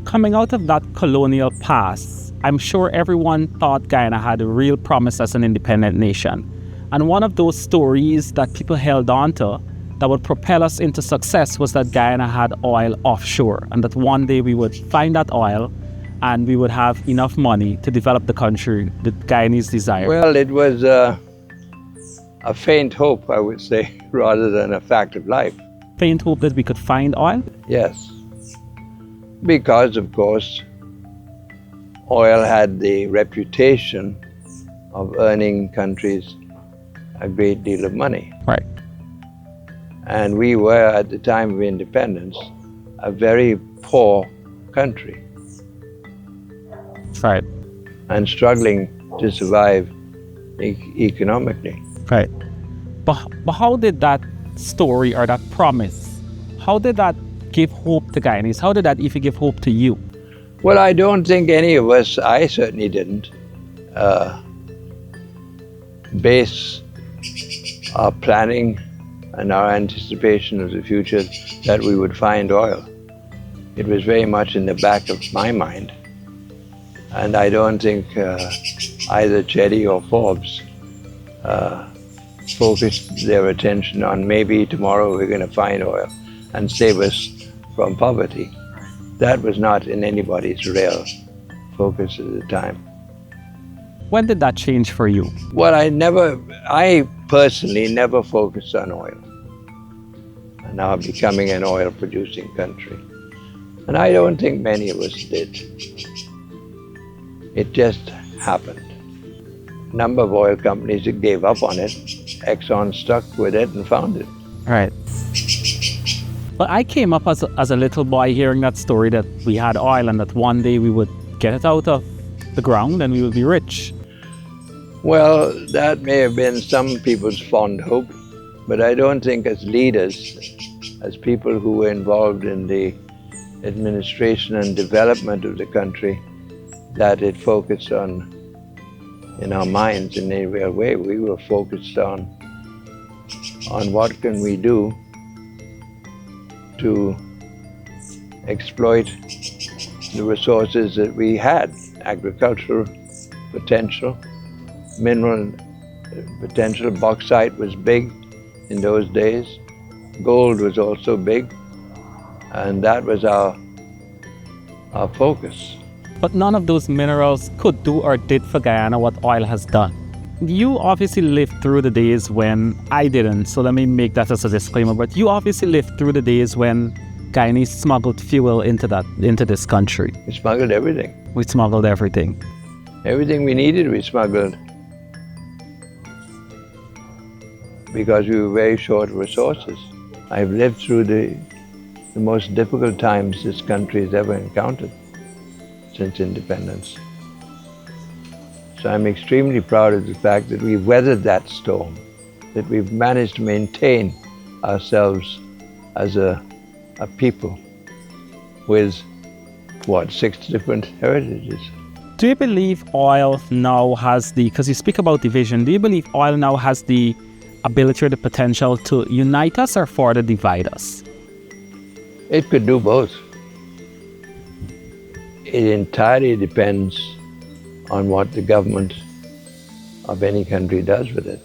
Coming out of that colonial past, I'm sure everyone thought Guyana had a real promise as an independent nation. And one of those stories that people held on to that would propel us into success was that Guyana had oil offshore, and that one day we would find that oil and we would have enough money to develop the country the Guyanese desire. Well, it was a faint hope, I would say, rather than a fact of life. Faint hope that we could find oil? Yes. Because, of course, oil had the reputation of earning countries a great deal of money. Right. And we were, at the time of independence, a very poor country. Right. And struggling to survive economically. Right. But how did that story or that promise, how did that give hope to Guyanese? How did that even give hope to you? Well, I don't think any of us, I certainly didn't, base our planning and our anticipation of the future that we would find oil. It was very much in the back of my mind. And I don't think either Chetty or Forbes focused their attention on maybe tomorrow we're going to find oil and save us from poverty. That was not in anybody's real focus at the time. When did that change for you? Well, I personally never focused on oil. And now becoming an oil producing country. And I don't think many of us did. It just happened. A number of oil companies that gave up on it. Exxon stuck with it and found it. Right. But I came up as a little boy hearing that story that we had oil and that one day we would get it out of the ground and we would be rich. Well, that may have been some people's fond hope, but I don't think as leaders, as people who were involved in the administration and development of the country, that it focused on, in our minds in any real way. We were focused on what can we do to exploit the resources that we had, agricultural potential, mineral potential. Bauxite was big in those days. Gold was also big, and that was our focus. But none of those minerals could do or did for Guyana what oil has done. You obviously lived through the days when I didn't, so let me make that as a disclaimer, but you obviously lived through the days when Guyanese smuggled fuel into this country. We smuggled everything. We smuggled everything. Everything we needed, we smuggled. Because we were very short of resources. I've lived through the most difficult times this country has ever encountered since independence. So I'm extremely proud of the fact that we've weathered that storm, that we've managed to maintain ourselves as a people with, 6 different heritages. Do you believe oil now has because you speak about division, do you believe oil now has the ability or the potential to unite us or further divide us? It could do both. It entirely depends on what the government of any country does with it.